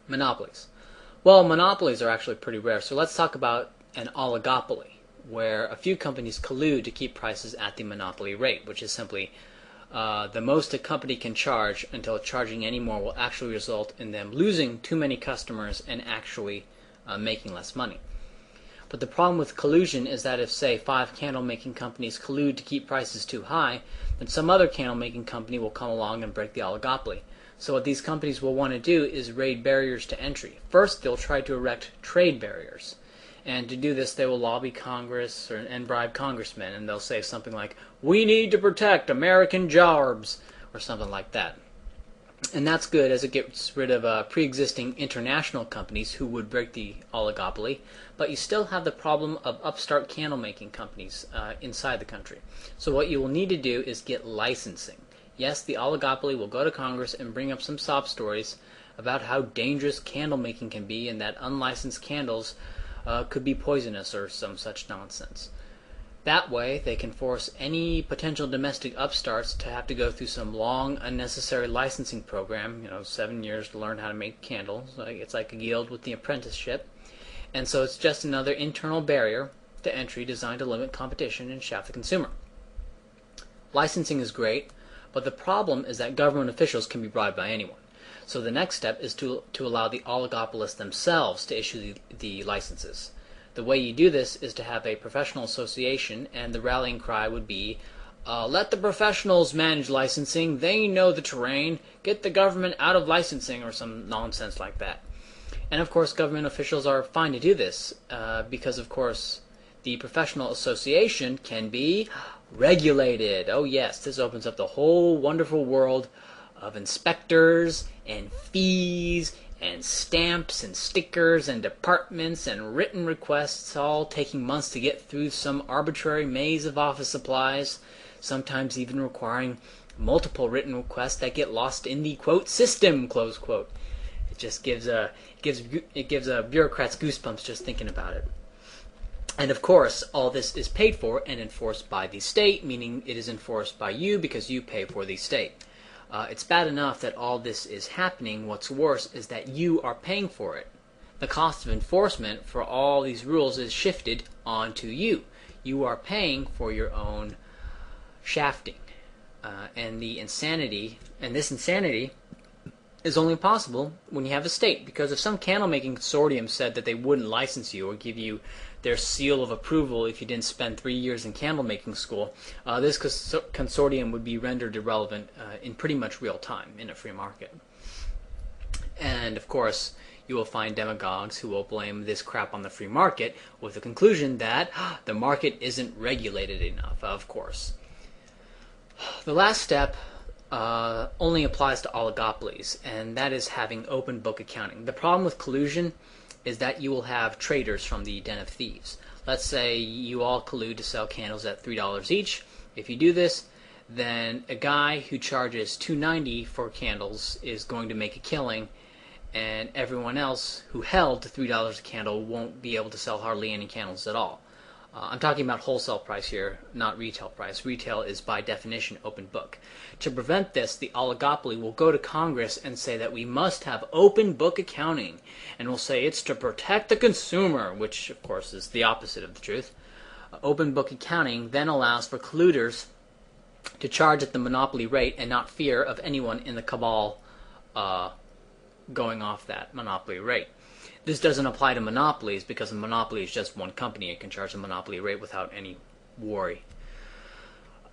Monopolies. Well, monopolies are actually pretty rare, so let's talk about an oligopoly, where a few companies collude to keep prices at the monopoly rate, which is simply the most a company can charge until charging any more will actually result in them losing too many customers and actually making less money. But the problem with collusion is that if, say, 5 candle-making companies collude to keep prices too high, then some other candle-making company will come along and break the oligopoly. So what these companies will want to do is raid barriers to entry. First, they'll try to erect trade barriers. And to do this, they will lobby Congress and bribe congressmen, and they'll say something like, "We need to protect American jobs," or something like that. And that's good, as it gets rid of pre-existing international companies who would break the oligopoly, but you still have the problem of upstart candle-making companies inside the country. So what you will need to do is get licensing. Yes, the oligopoly will go to Congress and bring up some sob stories about how dangerous candle making can be and that unlicensed candles could be poisonous or some such nonsense. That way, they can force any potential domestic upstarts to have to go through some long, unnecessary licensing program, 7 years to learn how to make candles. It's like a guild with the apprenticeship. And so it's just another internal barrier to entry designed to limit competition and shaft the consumer. Licensing is great, but the problem is that government officials can be bribed by anyone. So the next step is to allow the oligopolists themselves to issue the licenses. The way you do this is to have a professional association, and the rallying cry would be, let the professionals manage licensing, they know the terrain, get the government out of licensing, or some nonsense like that. And of course government officials are fine to do this, because of course the professional association can be regulated. Oh yes, this opens up the whole wonderful world of inspectors and fees and stamps and stickers and departments and written requests, all taking months to get through some arbitrary maze of office supplies, sometimes even requiring multiple written requests that get lost in the quote system, close quote. It just gives bureaucrats goosebumps just thinking about it. And of course, all this is paid for and enforced by the state, meaning it is enforced by you because you pay for the state. It's bad enough that all this is happening. What's worse is that you are paying for it. The cost of enforcement for all these rules is shifted onto you. You are paying for your own shafting. And this insanity is only possible when you have a state. Because if some candle-making consortium said that they wouldn't license you or give you their seal of approval if you didn't spend 3 years in candle-making school, this consortium would be rendered irrelevant in pretty much real time in a free market. And of course, you will find demagogues who will blame this crap on the free market with the conclusion that the market isn't regulated enough, of course. The last step only applies to oligopolies, and that is having open book accounting. The problem with collusion is that you will have traders from the den of thieves. Let's say you all collude to sell candles at $3 each. If you do this, then a guy who charges $2.90 for candles is going to make a killing, and everyone else who held to $3 a candle won't be able to sell hardly any candles at all. I'm talking about wholesale price here, not retail price. Retail is by definition open book. To prevent this, the oligopoly will go to Congress and say that we must have open book accounting, and will say it's to protect the consumer, which of course is the opposite of the truth. Open book accounting then allows for colluders to charge at the monopoly rate and not fear of anyone in the cabal going off that monopoly rate. This doesn't apply to monopolies because a monopoly is just one company and can charge a monopoly rate without any worry.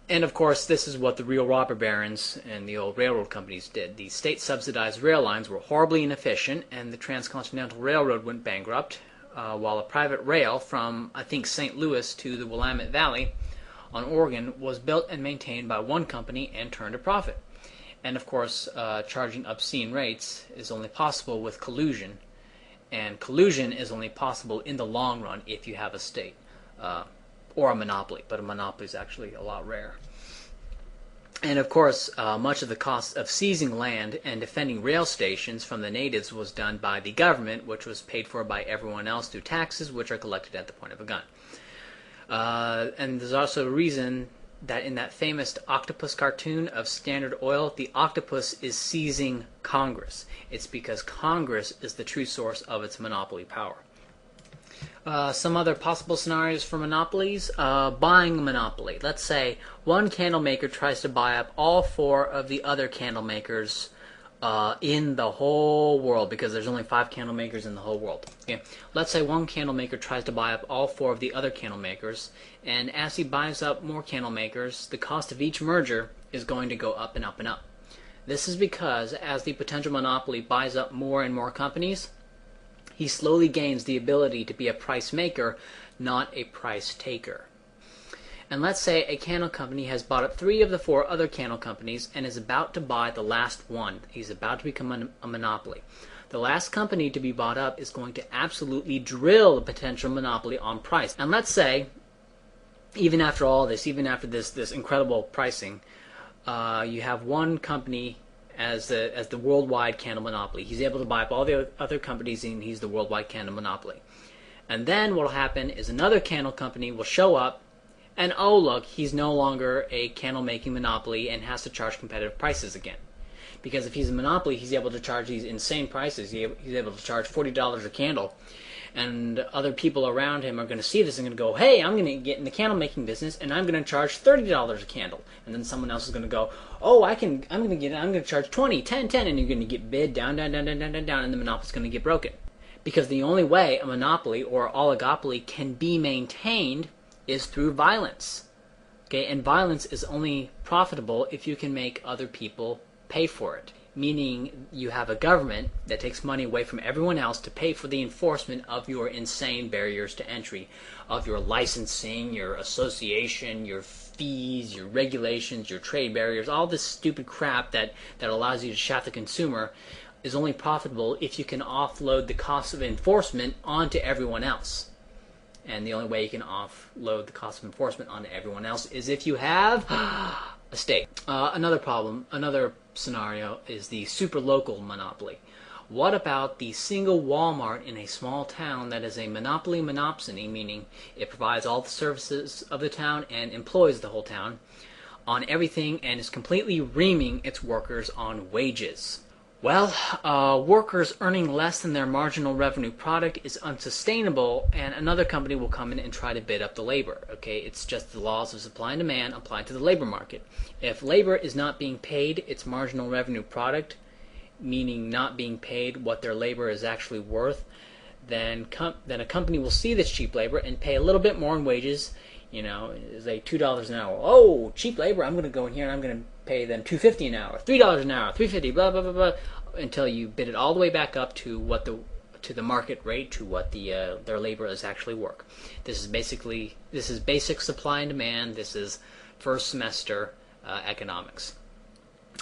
And of course, this is what the real robber barons and the old railroad companies did. The state-subsidized rail lines were horribly inefficient, and the Transcontinental Railroad went bankrupt, while a private rail from, I think, St. Louis to the Willamette Valley on Oregon was built and maintained by one company and turned a profit. And of course, charging obscene rates is only possible with collusion. And collusion is only possible in the long run if you have a state or a monopoly, but a monopoly is actually a lot rare. And of course, much of the cost of seizing land and defending rail stations from the natives was done by the government, which was paid for by everyone else through taxes, which are collected at the point of a gun. And there's also a reason that in that famous octopus cartoon of Standard Oil, the octopus is seizing Congress. It's because Congress is the true source of its monopoly power. Some other possible scenarios for monopolies. Buying a monopoly. Let's say one candle maker tries to buy up all 4 of the other candle makers in the whole world, because there's only 5 candle makers in the whole world. Okay. Let's say one candle maker tries to buy up all 4 of the other candle makers, and as he buys up more candle makers, the cost of each merger is going to go up and up and up. This is because as the potential monopoly buys up more and more companies, he slowly gains the ability to be a price maker, not a price taker. And let's say a candle company has bought up 3 of the 4 other candle companies and is about to buy the last one. He's about to become a monopoly. The last company to be bought up is going to absolutely drill the potential monopoly on price. And let's say, even after all this, even after this incredible pricing, you have one company as the worldwide candle monopoly. He's able to buy up all the other companies, and he's the worldwide candle monopoly. And then what will happen is another candle company will show up, and oh look, he's no longer a candle making monopoly and has to charge competitive prices again. Because if he's a monopoly, he's able to charge these insane prices. He's able to charge $40 a candle. And other people around him are going to see this and going to go, hey, I'm going to get in the candle making business and I'm going to charge $30 a candle. And then someone else is going to go, oh, I'm going to charge 20, 10, 10, and you're going to get bid down, and the monopoly's going to get broken. Because the only way a monopoly or oligopoly can be maintained is through violence. Okay, and violence is only profitable if you can make other people pay for it. Meaning you have a government that takes money away from everyone else to pay for the enforcement of your insane barriers to entry, of your licensing, your association, your fees, your regulations, your trade barriers, all this stupid crap that allows you to shaft the consumer is only profitable if you can offload the cost of enforcement onto everyone else. And the only way you can offload the cost of enforcement onto everyone else is if you have a state. Another scenario is the super local monopoly. What about the single Walmart in a small town that is a monopoly monopsony, meaning it provides all the services of the town and employs the whole town on everything and is completely reaming its workers on wages? Well, workers earning less than their marginal revenue product is unsustainable, and another company will come in and try to bid up the labor. Okay, it's just the laws of supply and demand applied to the labor market. If labor is not being paid its marginal revenue product, meaning not being paid what their labor is actually worth, then a company will see this cheap labor and pay a little bit more in wages. You know, it's like $2 an hour. Oh, cheap labor! I'm going to go in here and I'm going to pay them $2.50 an hour, $3 an hour, $3.50, blah blah blah blah, until you bid it all the way back up to what the market rate, to what their labor is actually worth. This is basic supply and demand. This is first semester economics.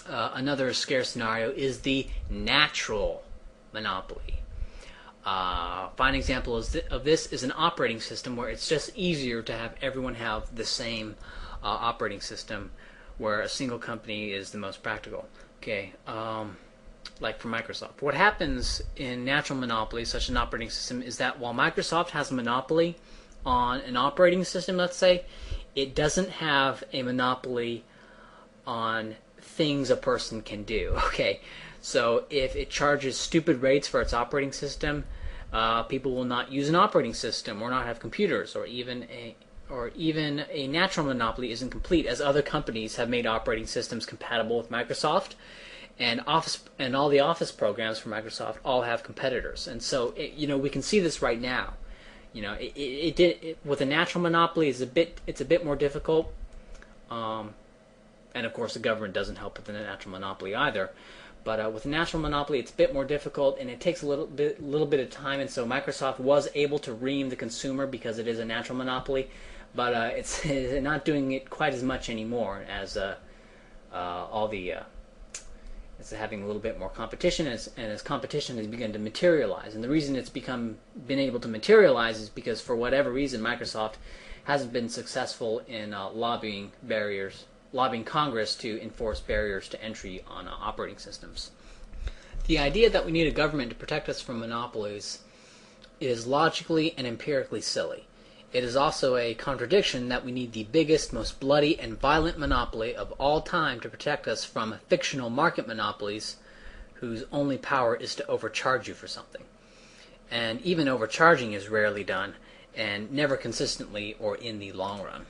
Another scare scenario is the natural monopoly. Fine example of this is an operating system where it's just easier to have everyone have the same operating system, where a single company is the most practical. Okay, like for Microsoft. What happens in natural monopolies, such as an operating system, is that while Microsoft has a monopoly on an operating system, let's say, it doesn't have a monopoly on things a person can do. Okay, so if it charges stupid rates for its operating system, people will not use an operating system or not have computers, or even a natural monopoly isn't complete, as other companies have made operating systems compatible with Microsoft, and all the Office programs for Microsoft all have competitors. And so we can see this right now. With a natural monopoly it's a bit more difficult, and of course the government doesn't help with the natural monopoly either. But with a natural monopoly, it's a bit more difficult, and it takes a little bit of time. And so Microsoft was able to ream the consumer because it is a natural monopoly, but it's not doing it quite as much anymore as it's having a little bit more competition, and as competition has begun to materialize. And the reason it's been able to materialize is because for whatever reason Microsoft hasn't been successful in lobbying Congress to enforce barriers to entry on operating systems. The idea that we need a government to protect us from monopolies is logically and empirically silly. It is also a contradiction that we need the biggest, most bloody, and violent monopoly of all time to protect us from fictional market monopolies whose only power is to overcharge you for something. And even overcharging is rarely done, and never consistently or in the long run.